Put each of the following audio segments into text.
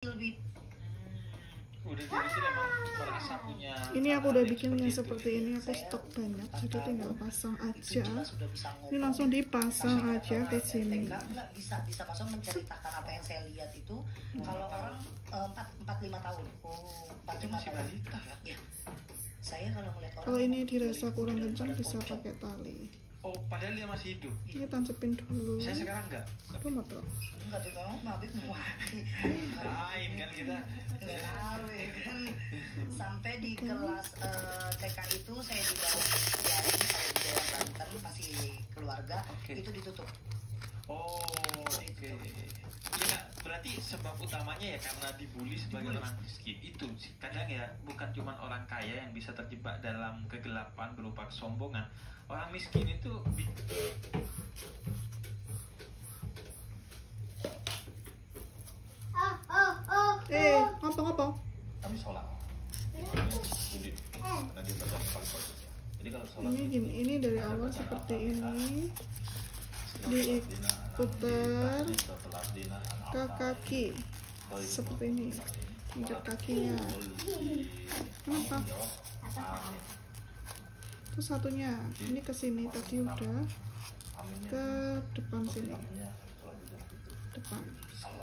lebih udah dari sini emang merasa punya. Ini aku udah bikinnya seperti ini, aku stok banyak, jadi tinggal pasang aja. Ini langsung dipasang aja ke sini. Enggak bisa masuk menceritakan apa yang saya lihat itu. Kalau orang 4-5 tahun. Oh, 4-5 masih tahun. balita Ya. Saya kalau melihat orang Kalau ini dirasa kurang kencang bisa pakai tali. Oh, padahal dia masih hidup. Ini tancapin dulu. Saya sekarang enggak. Apa motor? enggak ditolong mabik mati. Lain kan kita. Enggak tahu ya kan. Sampai di kelas TK itu saya dibawa diari, saya dibawa Banten masih keluarga, itu ditutup. Oh, oke. Ya, berarti sebab utamanya ya karena dibully sebagai orang miskin. Itu sih kadang ya bukan cuma orang kaya yang bisa terjebak dalam kegelapan berupa kesombongan. Orang miskin itu ngapa? Kami sholat. Karena dia baca paling bagus. Jadi kalau sholat Ini gini, ini dari awal seperti ini, diputar ke kaki, seperti ini, injak kakinya. Kenapa? Terus satunya, ini ke sini tadi udah ke depan sini, depan.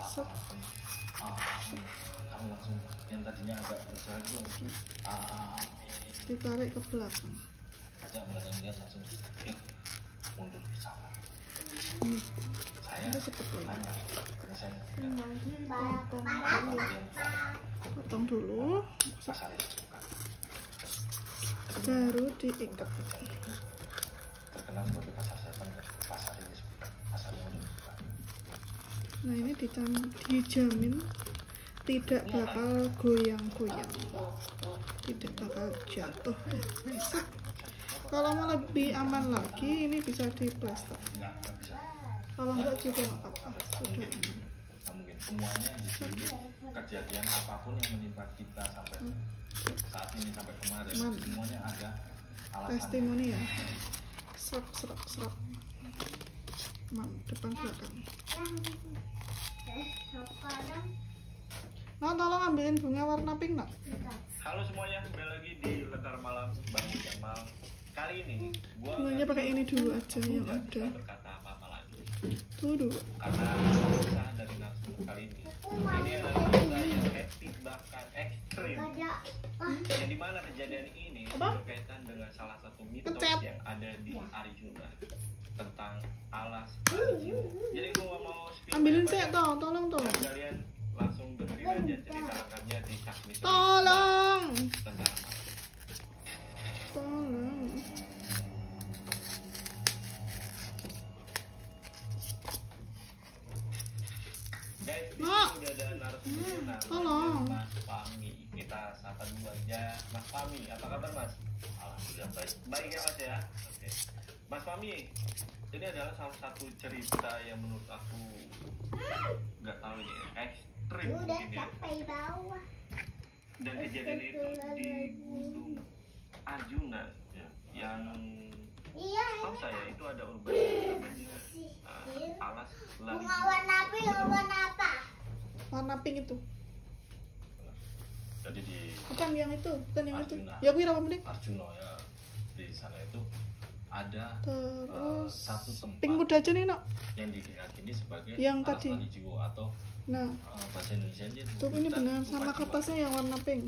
Set. kamu langsung yang tadinya agak berjalan itu langsung Ditarik ke belakang. ajak belakang dia langsung mundur ke sana. Saya Itu seperti ini. nanya karena saya Potong dulu, pasar itu baru diikat. terkenal sebagai pasar setan, pasar ini pasar yang dibuka. Nah, ini dijamin tidak bakal goyang-goyang, tidak bakal jatuh. Kalau mau lebih aman lagi, ini bisa di plaster. Nggak bisa. Kalau enggak juga nggak apa-apa. Sudah. Nggak mungkin semuanya di sini kejadian apapun yang menimpa kita sampai saat ini sampai kemarin semuanya ada alasan. Testimoni ya. Serap. Depan belakang. Nah, tolong ambilin bunga warna pink, nak. halo semuanya, kembali lagi di Lekar Malam Bang Jamal. Kali ini gua Bunganya pakai ini dulu aja yang nggak ada. bisa berkata apa-apa lagi Tuh dulu. karena kisah dari Nasu kali ini adalah kisah yang epic bahkan ekstrim, yang dimana kejadian ini berkaitan dengan salah satu mitos Kecep. yang ada di Arjuna tentang alas Arjuna. Jadi gua mau spill Ambilin banyak-banyak. saya toh, tolong toh. Dan kalian langsung dengerin aja cerita lengkapnya di Kasmi Tolong. tentang apa. Tolong. Guys, di Nak. sini udah ada narasumbernya, tolong. Mas Fahmi. Kita sapa dulu aja. Mas Fahmi, apa kabar Mas? Alhamdulillah baik. Baik ya Mas ya. Oke. Mas Fahmi, ini adalah salah satu cerita yang menurut aku nggak tahu ini ekstrim mungkin ya. Dan kejadian itu di Gunung Arjuna ya, yang tahu saya itu ada urban namanya alas lari. Warna pink itu. Jadi di Bukan yang itu, bukan yang itu. Arjuna. Ya, kira apa mending? Arjuna ya di sana itu ada Terus satu tempat pink muda aja nih, nak. yang diyakini sebagai Yang alas tadi. lari jiwa atau Nah, bahasa Indonesia itu tuh ini benar sama kertasnya yang warna pink.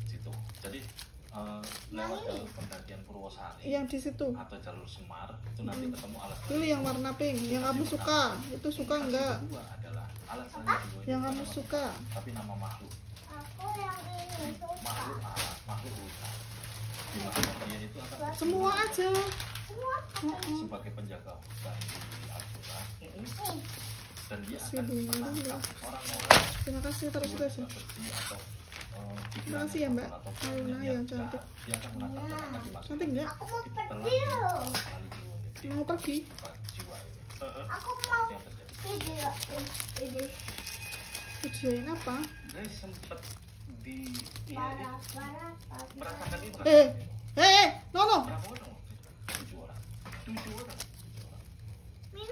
situ. Jadi lewat jalur pendakian Purwosari Yang di situ. atau jalur Semar itu nanti ketemu alas Itu yang warna pink, yang kamu suka. Itu suka enggak? kedua adalah alas lari jiwa Yang itu kamu nama- suka. tapi nama makhluk alas makhluk hutan di mana dia itu akan Semua aja. sebagai penjaga hutan di Arjuna dan dia Si akan bunga dulu. menangkap orang-orang Terima kasih terus terus. yang bersih atau Terima kasih ya, Mbak Aluna yang cantik. dia akan menangkap dan akan dimasukkan Cantik enggak? telah di lari jiwa ini. Mau pergi? Jiwa ini yang terjadi Tujuan apa? Guys sempet di merasakan itu kan? Nono. Berapa orang? 7 orang 7 orang.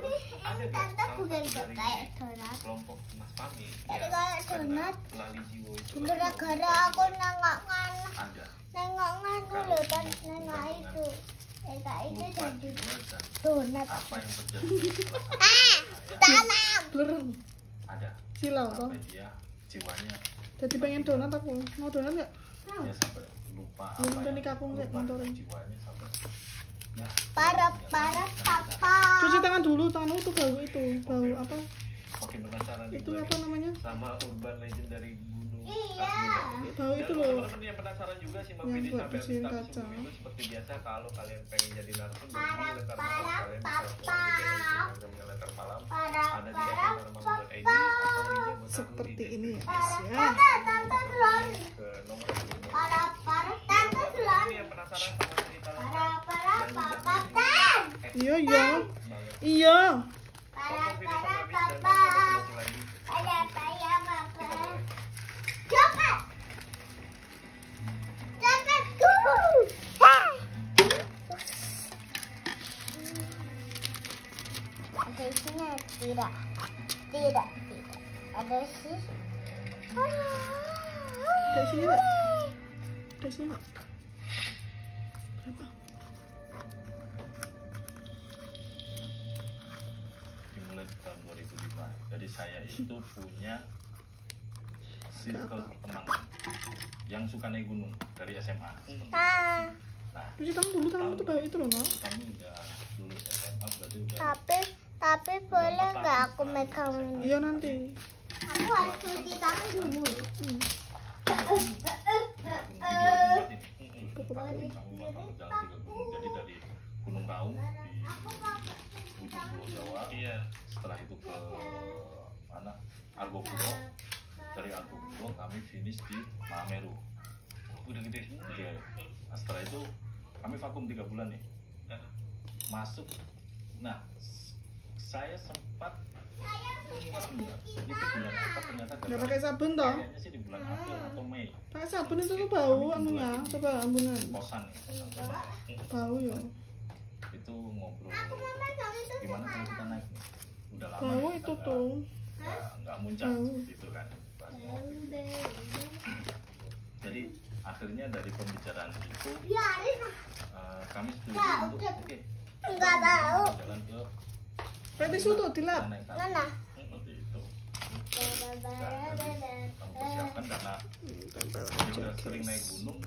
ada Tante bukan dari kayak donat. kelompok Mas Fahmi Jadi ya, kayak donat. Lali Jiwo itu Gara-gara aku nengok-nengok ada dulu dan nengok itu. Kayak itu lupa jadi jiwa dan donat. apa yang terjadi Tanam. Blur. ada Silau toh. sampai dia jiwanya Jadi pengen donat aku. Mau donat nggak? dia sampai lupa Belum apa udah yang nikah aku nggak lupa nontonin. jiwanya sampai ya Para papa. Cuci tangan dulu, tanganmu tuh bau itu. Bau apa? makin penasaran Itu nih, apa namanya? sama urban legend dari gunung Iya. Arjuna. Bau itu Dan loh. teman-teman yang penasaran juga sih Yang Vini buat sampai bersihin tapi kaca. sebelum itu seperti biasa kalau kalian pengen jadi narasumber Para di Letter Malam para kalian bisa papa. follow Letter Malam Para ada di para letter.id atau linknya buat Seperti ini ya guys para ya. tante telur. ke nomor telepon. Para tante telur. Ini yang penasaran sama cerita Para lengkap papa tan. Iya iya. Iya. Para Foto Vini sama Abis dan papa. foto lagi Ada saya papa. kita boleh. Coklat. Coklatku. Ada isinya tidak. Tidak. Ada sih. Ada sini nggak? Ada sini nggak? Berapa? Dimulai di tahun 2005 jadi saya itu punya circle teman yang suka naik gunung dari SMA. Ah, Nah, Cuci tangan dulu, tanganmu tuh bau itu loh, no? kami udah lulus SMA berarti udah tapi boleh nggak aku megang ini? Iya nanti. Aku harus cuci tangan dulu. Hmm. kami bakal jalan 3 gunung jadi dari Gunung Raung di ujung Pulau Jawa. Iya. Setelah itu ke mana? Argopuro. Dari Argopuro kami finish di Mameru. Udah gede. Gede. Nah, setelah itu kami vakum 3 bulan nih. Masuk. Nah, saya sempat itu bulan apa ternyata Nggak pakai sabun toh? kayaknya sih di bulan April atau Mei. Pakai sabun itu tuh bau anunya. Coba ambunan. Kosan nih. Bau ya. Itu ngobrol gimana kalau kita naik nih udah lama Bau kita itu tuh. nggak muncak Bau. gitu kan. Jadi akhirnya dari pembicaraan itu kami setuju untuk oke Nggak tahu. jalan ke Pakai tisu tuh dilap. naik tangga. Mana? Seperti itu. Kamu persiapkan karena dia udah sering naik gunung,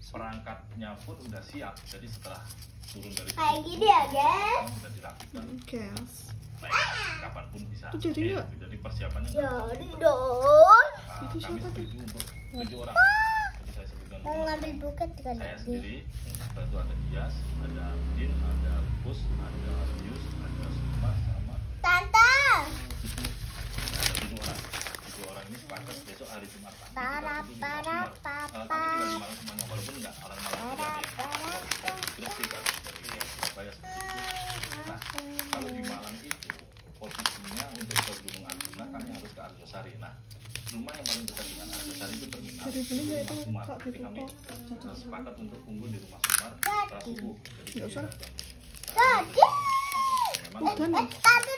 perangkatnya pun udah siap. Jadi setelah turun dari Kayak gini ya, guys. udah dirapikan. Gas. Kapanpun bisa. Itu jadi nggak? Jadi persiapannya Jadi dong. Itu kami siapa tuh? setuju untuk 7 orang. Jadi saya sebutkan Mau ngambil buket juga saya lagi. sendiri. Setelah itu ada Dias, ada Din, ada Bus, ada Yus, ada Suma, sama Tante. ada 7 orang. 7 orang ini sepakat besok hari Jumat. Para para Kami papa. tinggal di Malang semuanya, walaupun enggak orang Malang juga Para ada para yang Gresik kan, dari Surabaya seperti itu. Nah, kalau di Malang itu posisinya untuk ke Gunung Arjuna kami harus ke Arjosari. Nah, rumah yang paling dekat dengan Arjosari itu terminal Jadi beli nggak itu? Rumah Sumar. Tak Jadi kami ditutup. sepakat untuk kumpul di rumah Sumar setelah subuh. Jadi Nggak usah. Tadi. memang Udah nih. Tante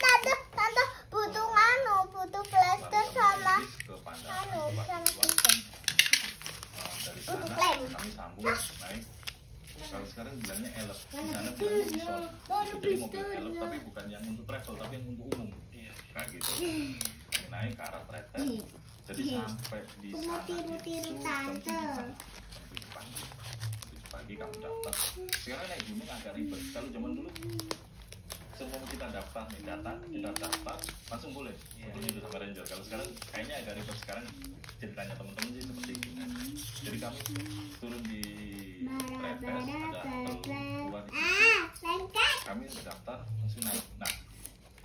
butuh butuh plaster sama ke Pandan, sama dari pisang. sana Untuk lem. kami sambung naik. Kalau sekarang bilangnya elep, di sana bilangnya bison. Jadi mobil elep tapi bukan yang untuk travel tapi yang untuk umum. Iya, kayak gitu. Kami naik ke arah Tretet. Jadi sampai di sana tiru-tiru itu jam tante. 7 pagi. 7 pagi kamu daftar. Sekarang naik gunung agak ribet. Kalau zaman dulu semua kita daftar nih, datang kita daftar langsung boleh fotonya itu sama ranger. Kalau sekarang kayaknya agak ribet. Sekarang ceritanya teman-teman sih seperti itu. Jadi kami turun di Trepes, ada keluar di situ. Kami daftar langsung naik. Nah,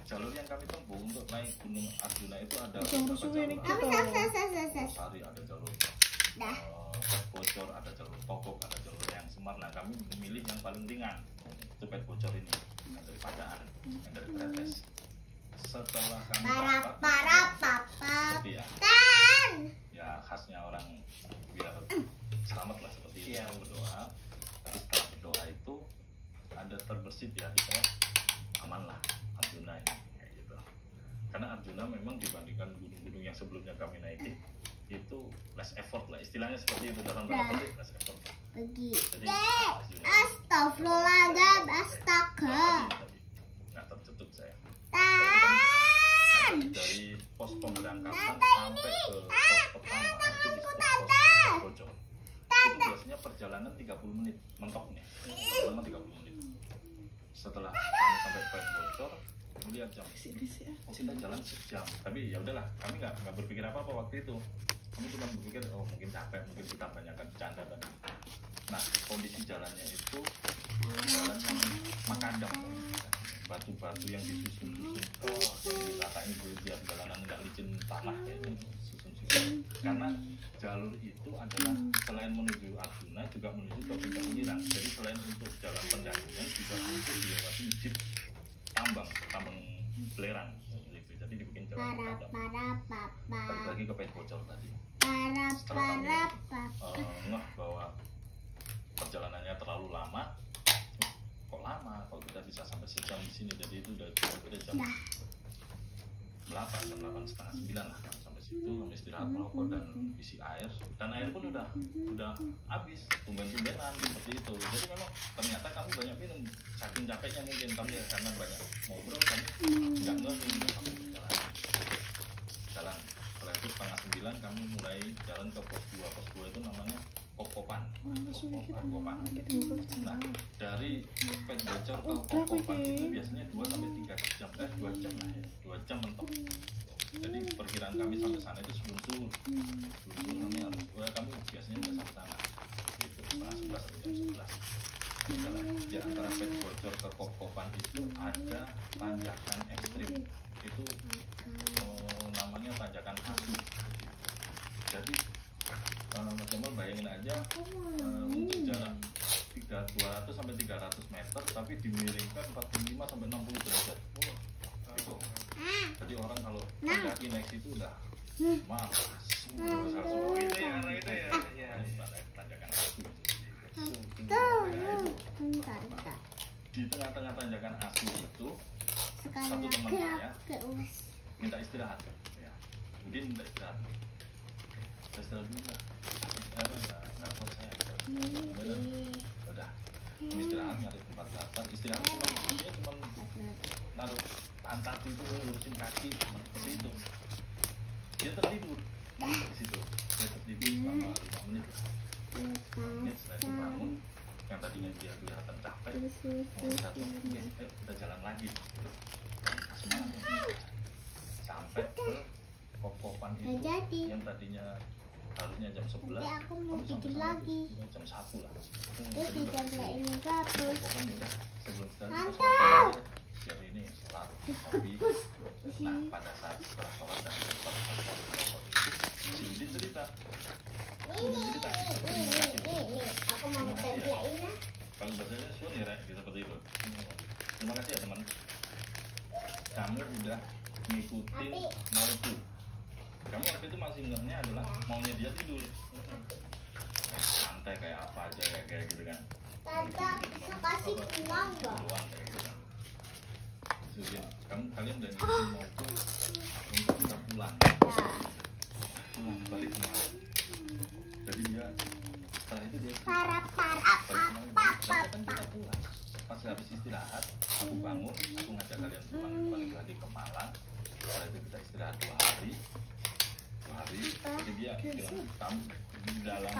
jalur yang kami tempuh untuk naik Gunung Arjuna itu ada Jangan beberapa suwe jalur. nih Ada kita. Sari, ada jalur Bocor, ada jalur Tokok, ada jalur yang Semar. Nah, kami memilih yang paling ringan itu Pet Bocor ini yang dari Padaan, yang dari Trepes. Setelah kami Para papa. seperti ya, Tan. ya khasnya orang biar selamat lah seperti itu berdoa. Tapi setelah berdoa itu ada terbersit ya, kita aman lah, alhamdulillah Arjuna ini kayak gitu. Karena Arjuna memang dibandingkan gunung-gunung yang sebelumnya kami naiki itu less effort lah, istilahnya seperti itu, dalam tanda petik less effort. Pergi. Jadi Astagfirullahaladzim, astaga. nggak tertutup saya. Tan. Dari pos pemberangkatan sampai ke pos pertama itu disebut pos Bojong. Itu biasanya perjalanan 30 menit mentok nih, lama 30 menit. Setelah kami sampai pos Bojong, kemudian jam kita jalan sejam, tapi ya udahlah, kami nggak berpikir apa-apa waktu itu. Kami cuma berpikir oh mungkin capek, mungkin kita banyakkan bercanda tadi. Nah, kondisi jalannya itu jalan yang makadam, batu-batu yang disusun-susun. Oh, diratain biar jalanan nggak licin tanah kayak itu, susun-susun. Karena jalur itu adalah selain menuju Arjuna juga menuju ke Puncak Ulirang. Jadi selain untuk jalan pendakian juga untuk dilewati jeep tambang belerang. Gitu. Jadi dibikin jalan makadam. Balik lagi ke Pet Bocor tadi. Setelah kami ngeh bahwa perjalanannya terlalu lama, kok lama kalau kita bisa sampai sejam di sini. Jadi itu udah kira-kira jam 8, jam 8:30, 9 lah kami sampai situ. Kami istirahat, merokok dan isi air, dan air pun udah habis, tumben-tumbenan seperti itu. Jadi memang ternyata kami banyak minum, saking capeknya mungkin kami ya, karena banyak ngobrol kami nggak minum sampai jalan. Setelah itu 8:30 kami mulai jalan ke pos 2. Pos 2 itu namanya Kokopan. Nah, dari Pet Bocor ke Kokopan itu biasanya 2-3 jam, 2 jam lah ya, 2 jam mentok. Jadi perkiraan kami sampai sana itu sebelum subuh kami biasanya udah sampai sana. Itu setengah 11 atau jam 11. Di antara Pet Bocor ke Kokopan itu ada tanjakan ekstrim. Itu namanya tanjakan asu. Jadi Mas Jamal bayangin aja, untuk jarak 200 sampai 300 meter tapi dimiringkan 45 sampai 60 derajat. Gitu. Jadi orang kalau mendaki naik situ udah malas. Itu ya. Tanjakan asu. Di tengah-tengah tanjakan asu itu satu teman saya minta istirahat. Ya. Udin minta istirahat. Istirahat dulu lah. Nggak buat saya. Udah. Istirahat, nyari tempat datar. Istirahat cuma naruh pantat itu, lurusin kaki, seperti itu. Dia tertidur di situ. Dia tertidur selama 5 menit. Setelah itu bangun, yang tadinya dia kelihatan capek, kita jalan lagi. Semangat. Sampai ke Kokopan itu yang tadinya harusnya jam 11, aku mau tidur lagi. jam 1 lah. Jadi jam ini bagus. Kokopan udah sebelum Mantap. siang ini sholat, kopi. Nah, pada saat setelah sholat dan si Udin cerita. Aku mau ngerjain. Kalau bahasanya suun ya, seperti itu. Terima kasih ya teman. Kamu udah ngikutin mauku. Kamu waktu itu masih ngehnya adalah maunya dia tidur. Santai kayak apa aja kayak gitu kan. Tante bisa kasih uang nggak? Kayak gitu kan. Kalian udah ngikutin mauku untuk kita pulang. Pulang balik kemana? Jadi dia setelah itu dia Parah. kan kita pulang. Pas habis istirahat, aku bangun, aku ngajak kalian pulang balik lagi ke Malang. Setelah itu kita istirahat 2 hari. Jadi dia bilang kamu di dalam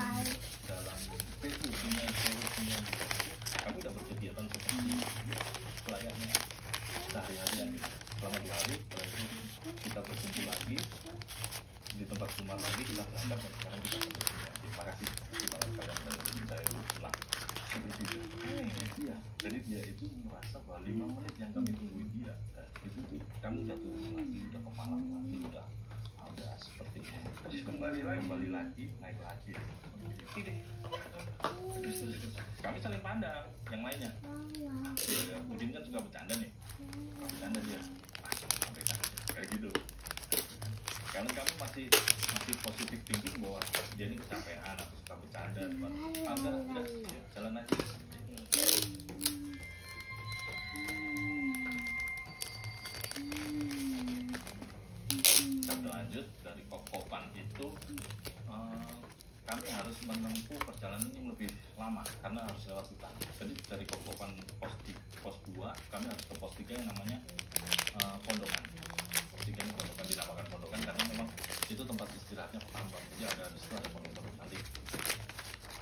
punya kamu udah berkegiatan seperti layaknya sehari-harian gitu. Selama 2 hari, setelah itu kita berkumpul lagi di tempat rumah lagi, kita berangkat dan sekarang kita berkumpul lagi. Terima kasih kalian dan saya pulang seperti itu. Iya, jadi dia itu merasa bahwa 5 menit yang kami tungguin dia itu tuh kamu jatuh lagi, udah ke Malang lagi, udah seperti ini. Terus kembali lagi, naik lagi. Kami saling pandang, yang lainnya. Ya, Udin kan suka bercanda nih, bercanda dia, sampai kayak gitu. Karena kami masih positif thinking bahwa dia ini kecapean, aku suka bercanda, udah jalan aja. menempuh perjalanan yang lebih lama karena harus lewat hutan. Jadi dari Kokopan pos 2 kami harus ke pos 3 yang namanya Pondokan. Pos 3 ini Pondokan, dinamakan Pondokan karena memang itu tempat istirahatnya petambang. Jadi ada di situ ada pondok-pondok. Nanti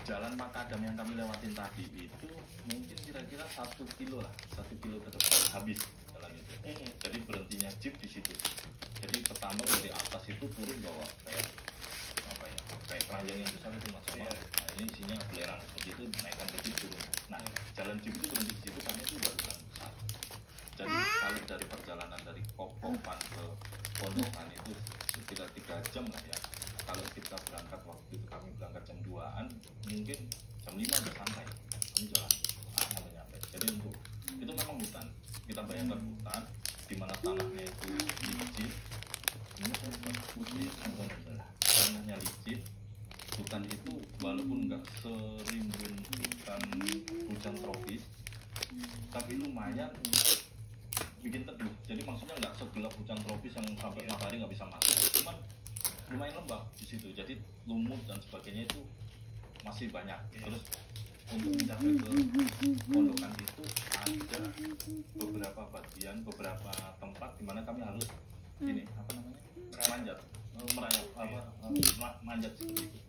jalan Makadam yang kami lewatin tadi itu mungkin kira-kira 1 kilo lah, 1 kilo ke depan habis jalan itu. Jadi berhentinya jeep di situ. Jadi petambang dari atas itu turun bawa kayak apa ya, kayak keranjang yang besar itu macam apa. Nah ini isinya belerang seperti itu, naikkan ke jeep turun. Nah jalan jeep itu berhenti di situ karena itu baru jalan besar. Jadi kalau dari perjalanan dari Kokopan ke Pondokan itu sekitar 3 jam lah ya. Kalau kita berangkat waktu itu kami berangkat jam 2-an, mungkin jam 5 udah sampai. Kami jalan sampai nyampe. Jadi untuk itu memang hutan. Kita bayangkan hutan di mana tanahnya itu licin. Ini putih tanahnya licin. Hutan itu walaupun nggak serimbun hutan hujan tropis, tapi lumayan untuk bikin teduh. Jadi maksudnya nggak segelap hujan tropis yang sampai matahari nggak bisa masuk. Cuman lumayan lembab di situ. Jadi lumut dan sebagainya itu masih banyak. Terus untuk mencapai ke Pondokan itu ada beberapa bagian, beberapa tempat di mana kami harus ini apa namanya manjat seperti itu.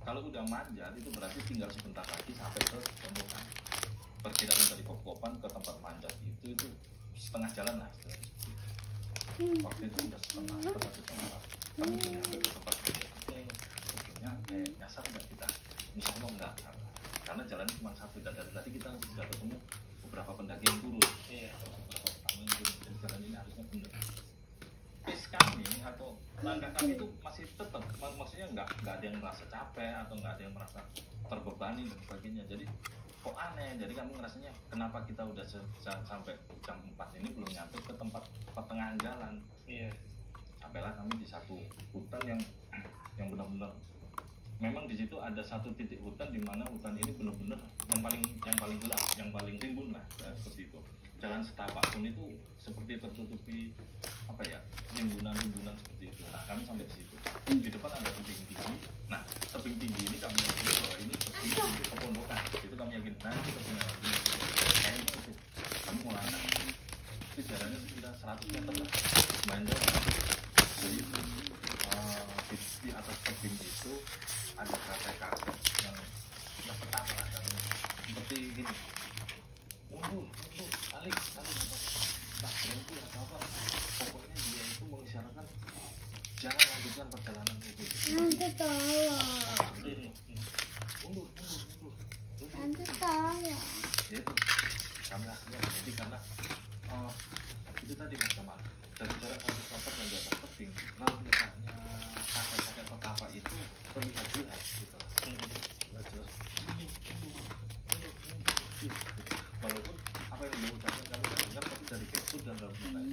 Kalau udah manjat itu berarti tinggal sebentar lagi sampai ke Pondokan. Perkiraan dari Kokopan ke tempat manjat itu setengah jalan lah. Waktu itu udah setengah kami sudah sampai ke tempat sebetulnya nyasar nggak kita? Insya Allah enggak, karena jalan cuma satu dan dari tadi kita sudah ketemu beberapa pendaki yang turun. Beberapa tamu yang turun. Jadi jalan ini harusnya benar. Pace kami atau langkah kami itu masih tetap, maksudnya nggak ada yang merasa capek atau nggak ada yang merasa terbebani dan sebagainya. Jadi kok aneh, jadi kami ngerasanya kenapa kita udah sampai jam 4 ini belum nyampe ke tempat pertengahan jalan. Sampailah kami di satu hutan yang benar-benar memang di situ ada satu titik hutan di mana hutan ini benar-benar yang paling gelap, yang paling rimbun lah seperti itu. Jalan setapak pun itu seperti tertutupi apa ya, rimbunan seperti itu. Nah kami sampai di situ. Di depan ada tebing tinggi. Nah tebing tinggi ini kami yakin bahwa ini tebing ke Pondokan. Itu kami yakin. Nah itu tebing lagi. Kayaknya itu kami mau langkah. Itu jalannya sekitar 100 meter lah. Main jauh. Jadi di atas tebing itu ada kakek-kakek yang petang lah, seperti gini, mundur, balik, tak berhenti atau apa. Pokoknya dia itu mengisyaratkan jangan lanjutkan perjalanan itu. Nanti tahu. Mundur. Nanti tahu. Itu kami akhirnya jadi karena itu tadi macam dari jarak 100 meter dan di atas tebing, lalu letaknya kakek-kakek petapa itu terlihat jelas gitu. Jelas. Walaupun apa yang dia ucapkan kami tidak dengar, tapi dari gestur dan dalam kita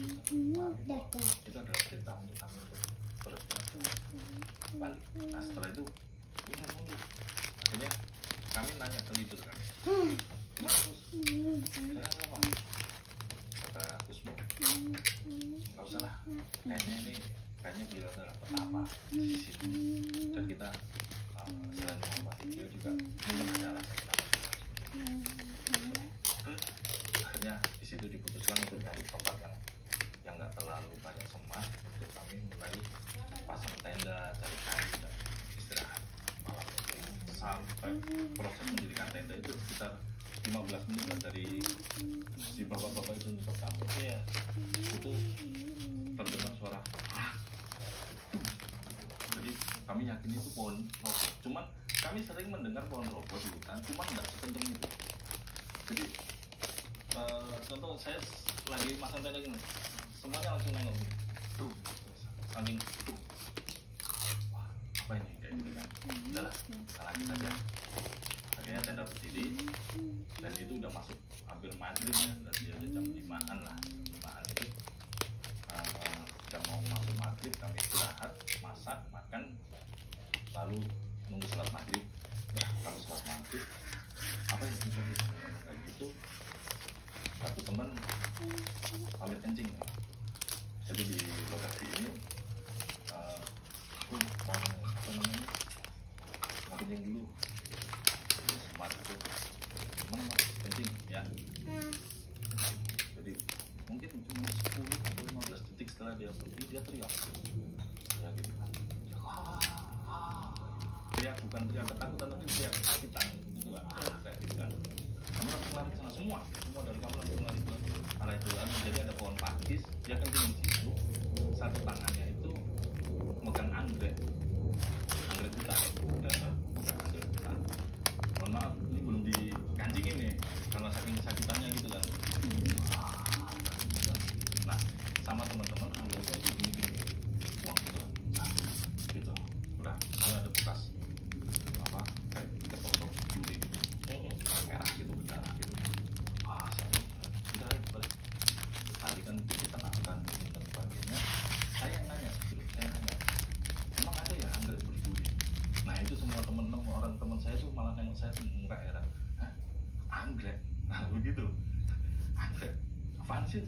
itu adalah perintah untuk kami untuk bergerak balik. Nah setelah itu mundur. Akhirnya kami nanya ke leader kami, gimana Gus? Saya apa? Kata Gusmo, nggak usah lah. Kayaknya beliau adalah petapa di situ dan kita selain menghormati beliau juga memang ada alasan kenapa. Akhirnya di situ diputuskan untuk cari tempat yang nggak terlalu banyak semak. Untuk kami mulai pasang tenda, cari kayu dan istirahat malam itu. Sampai proses mendirikan tenda itu sekitar 15 menit dari si bapak-bapak itu untuk kami. Itu terdengar suara. Jadi kami yakin itu pohon roboh. Cuman kami sering mendengar pohon roboh di hutan, cuman nggak sekencang itu. Jadi contoh saya lagi masang tenda gini, semuanya langsung nengok gini. Saking wah apa ini kayak gitu kan. Udahlah, lanjut aja. Akhirnya tenda berdiri dan itu udah masuk hampir maghrib ya, berarti ada jam 5-an lah. 5-an itu jam mau masuk maghrib, kami istirahat, masak, makan, lalu nunggu sholat maghrib. Ya, kalau sholat maghrib apa yang terjadi kayak gitu, satu teman pamit kencing. Jadi di lokasi ini aku mau apa namanya mau kencing dulu. teriak, bukan teriak ketakutan tapi teriak kesakitan gitu kan, kayak gitu kan. Kamu langsung lari ke sana, semua dari kamu langsung lari ke arah itu kan. Jadi ada pohon pakis, dia kencing di situ, satu tangannya itu megang anggrek hutan, bukan anggrek hutan. Mohon maaf, ini belum dikancingin nih, kalau saking kesakitannya gitu kan. Nah, sama teman-teman anggrek itu gini, wah gitu, udah, kalau ada bekas apa kayak ketok-ketok duri gitu, merah gitu, berdarah gitu. Udah balik, tadi kan ditenangkan dan sebagainya. Saya nanya, emang ada ya anggrek berduri? Nah itu semua orang teman saya tuh malah nengok saya tuh nggak heran. Hah? Anggrek? Nah begitu, anggrek? Apaan sih?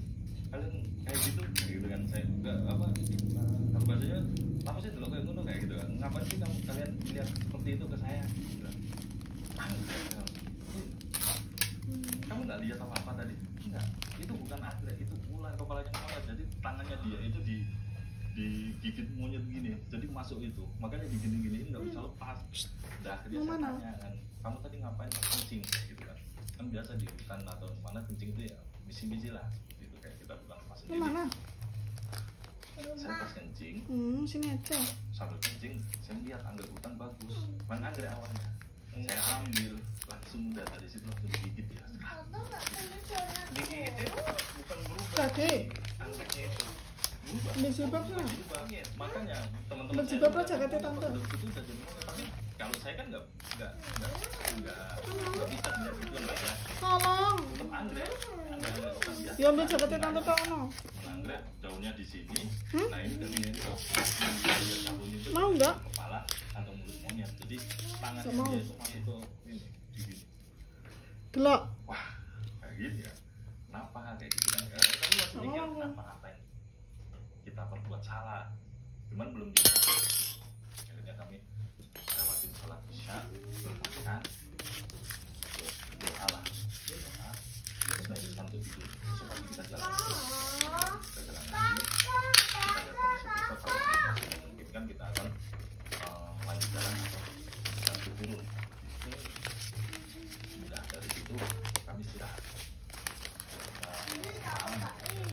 Kalian kayak gitu kan? Saya nggak apa? Kalau bahasanya apa sih dulu kayak ngono kayak gitu kan? Ngapain sih kalian lihat seperti itu ke saya? Anggrek? Kamu nggak lihat apa-apa tadi? Enggak, itu bukan anggrek, itu ular, kepalanya ular. Jadi tangannya dia itu digigit monyet gini, jadi masuk itu, makanya digini-giniin nggak bisa lepas. Udah dia saya tanya kan, kamu tadi ngapain pas kencing gitu kan? Kan biasa di hutan atau mana kencing itu ya misi-misi lah, gitu kayak kita pulang pas sendiri. Mana? Saya pas kencing, Sini aja. sambil kencing, saya lihat anggrek hutan bagus, bukan anggrek awalnya. Saya ambil langsung dari situ langsung digigit ya. Digigit itu bukan berubah. Tadi Anggrek itu di jilbabnya. Makanya teman-teman Di jilbab aja jaketnya tante. itu udah jadi tapi kalau saya kan nggak bisa lihat gitu lah ya. Tolong. Tetap anggrek biasa. Ya ambil jaketnya tante Tono. Anggrek daunnya di sini. Nah ini dari ini Mau nggak? kepala atau mulut monyet. Jadi tangannya Mau. dia itu masuk ke ini di sini. Delok. Wah kayak gini ya. Kenapa kayak gitu kan? Kamu masih mikir kenapa ngapain? Kita berbuat salah, cuman belum bisa. Akhirnya kami lewatin sholat isya, makan,